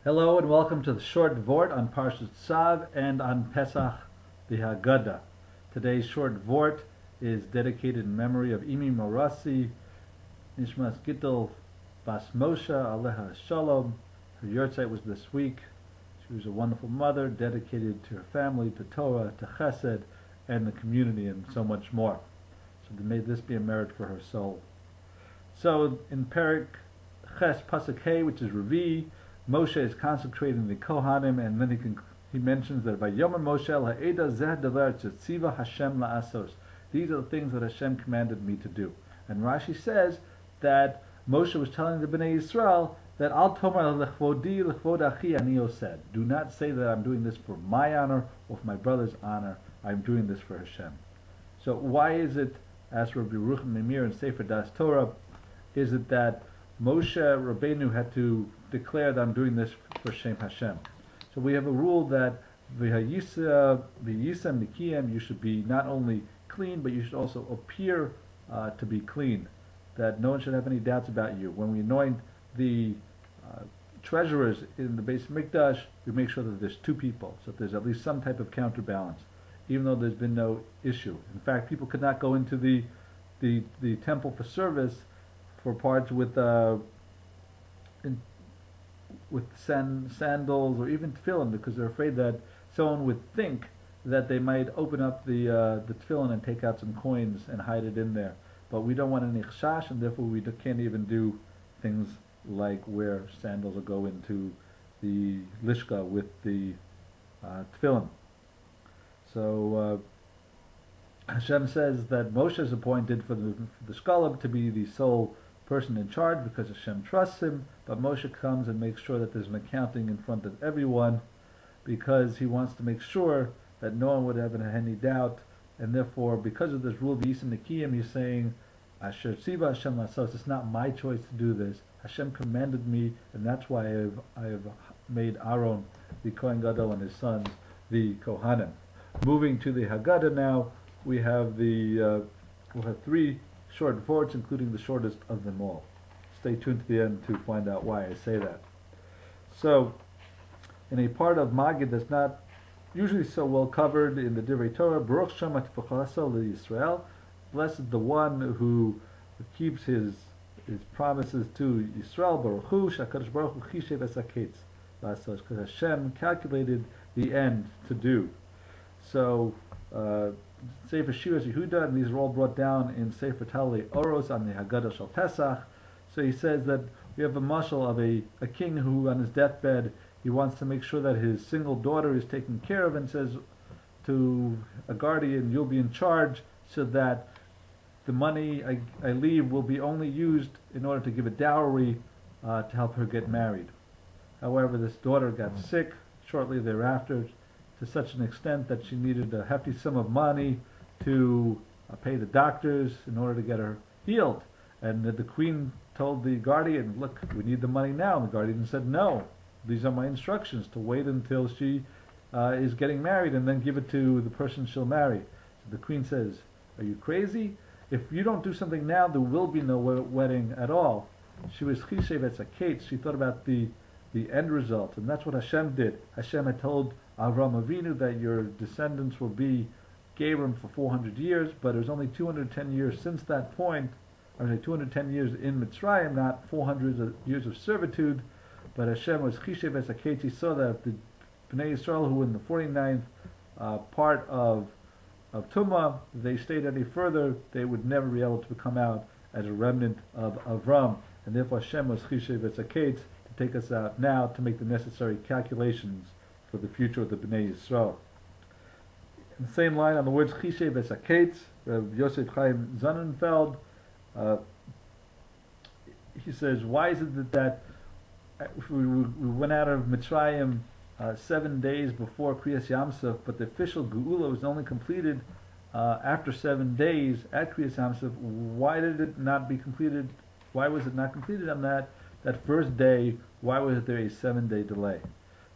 Hello and welcome to the short Vort on Parsha Tzav and on Pesach, the Hagadah. Today's short Vort is dedicated in memory of Imi Morasi, Nishmas Gittel Bas Moshe, Aleha Shalom. Her Yarhzeit was this week. She was a wonderful mother, dedicated to her family, to Torah, to Chesed, and the community, and so much more. So may this be a merit for her soul. So in Perik Ches Pasuk Hey, which is Revii, Moshe is consecrating the Kohanim, and then he mentions that Vayomer Moshe la'eda zeh davar tziva Hashem la'asos. These are the things that Hashem commanded me to do. And Rashi says that Moshe was telling the Bnei Yisrael that Al tomar lechvodi lechvod achi ani osed. Do not say that I'm doing this for my honor or for my brother's honor. I'm doing this for Hashem. So why is it, as Rabbi Ruch Mimir in Sefer Das Torah, is it that Moshe Rabbeinu had to declare that I'm doing this for Shem Hashem? So we have a rule that v'yisem nikiyem, you should be not only clean, but you should also appear to be clean, that no one should have any doubts about you. When we anoint the treasurers in the Beis Mikdash, we make sure that there's two people, so that there's at least some type of counterbalance, even though there's been no issue. In fact, people could not go into the temple for service for parts with sandals or even tefillin, because they're afraid that someone would think that they might open up the tefillin and take out some coins and hide it in there. But we don't want any chashash, and therefore we can't even do things like wear sandals or go into the lishka with the tefillin. So Hashem says that Moshe is appointed for the Shkolab to be the sole person in charge because Hashem trusts him, but Moshe comes and makes sure that there's an accounting in front of everyone, because he wants to make sure that no one would have any doubt, and therefore, because of this rule, V'yisem Nikiyim, he's saying, Asher Tziva Hashem Lasos, it's not my choice to do this. Hashem commanded me, and that's why I have made Aaron the Kohen Gadol and his sons the Kohanim. Moving to the Hagadah now, we'll have three short Vorts, including the shortest of them all. Stay tuned to the end to find out why I say that. So, in a part of Magid that's not usually so well covered in the Divrei Torah, Baruch Shem Atfachasa Yisrael, blessed the one who keeps his promises to Yisrael, Baruch Hu, Shakadosh Baruch Hu Chishev Esaketz, because Hashem calculated the end to do. So, Sefer Shiras Yehuda, and these are all brought down in Sefer Talei Oros on the Hagadah Shal Pesach. So he says that we have a mashal of a king who, on his deathbed, he wants to make sure that his single daughter is taken care of, and says to a guardian, you'll be in charge, so that the money I leave will be only used in order to give a dowry to help her get married. However, this daughter got sick shortly thereafter, to such an extent that she needed a hefty sum of money to pay the doctors in order to get her healed. And the queen told the guardian, look, we need the money now. And the guardian said, no, these are my instructions, to wait until she is getting married and then give it to the person she'll marry. So the queen says, are you crazy? If you don't do something now, there will be no wedding at all. She was Chishev Esaketz. She thought about the end result, and that's what Hashem did. Hashem had told Avram Avinu that your descendants will be Gabram for 400 years, but it was only 210 years since that point. I mean, 210 years in Mitzrayim, not 400 years of servitude. But Hashem was Chishev Esaketz. He saw that the Bnei Yisrael, who in the 49th part of Tumah, they stayed any further, they would never be able to come out as a remnant of Avram, and therefore Hashem was Chishev Esaketz to take us out now to make the necessary calculations for the future of the Bnei Yisrael. In the same line on the words Chishev Esaketz, Rav Yosef Chaim Sonnenfeld, he says, why is it that we went out of Mitzrayim 7 days before Kriyas Yamsuf, but the official Geula was only completed after 7 days at Kriyas Yamsuf? Why did it not be completed? Why was it not completed on that first day? Why was there a 7-day delay?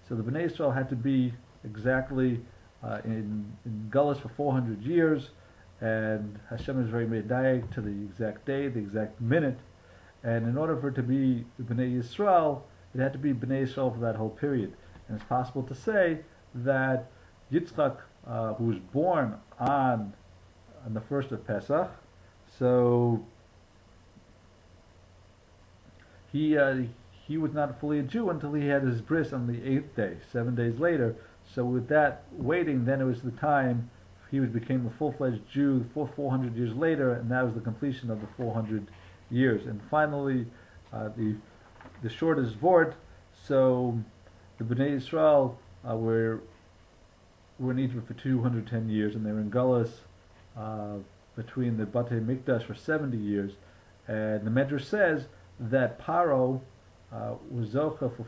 So the Bnei Yisrael had to be exactly in Gullus for 400 years, and Hashem is very medayek to the exact day, the exact minute, and in order for it to be the Bnei Yisrael, it had to be Bnei Yisrael for that whole period. And it's possible to say that Yitzchak, who was born on the first of Pesach, so he was not fully a Jew until he had his bris on the 8th day, 7 days later. So with that waiting, then it was the time he became a full-fledged Jew 400 years later, and that was the completion of the 400 years. And finally, the shortest Vort. So the Bnei Yisrael were in Egypt for 210 years, and they were in Gullus between the Batei Mikdash for 70 years. And the Medrash says that Paro was Zocha for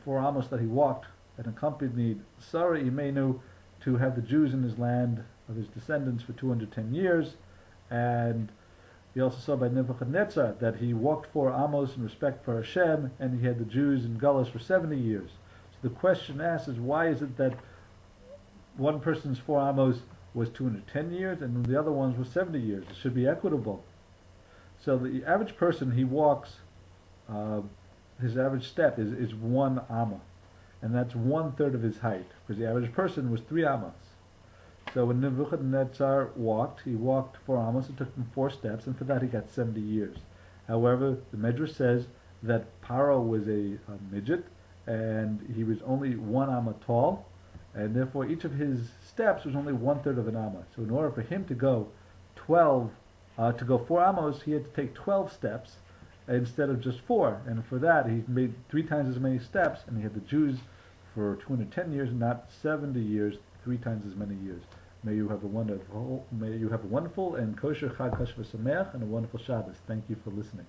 four amos that he walked and accompanied Sarah Imenu to have the Jews in his land of his descendants for 210 years. And we also saw by Nebuchadnezzar that he walked 4 amos in respect for Hashem, and he had the Jews in Gullus for 70 years. So the question asked is, why is it that one person's 4 amos was 210 years and the other ones was 70 years? It should be equitable. So the average person, he walks, his average step is 1 amma, and that's 1/3 of his height, because the average person was 3 ammas. So when Nebuchadnezzar walked, he walked 4 amos. It took him 4 steps, and for that he got 70 years. However, the Medrash says that Paro was a midget, and he was only 1 amma tall, and therefore each of his steps was only 1/3 of an amma. So in order for him to go 4 amos, he had to take 12 steps instead of just 4. And for that, he made 3 times as many steps, and he had the Jews for 210 years, not 70 years, 3 times as many years. May you have a wonderful and kosher Chag Kosher V'Sameach and a wonderful Shabbos. Thank you for listening.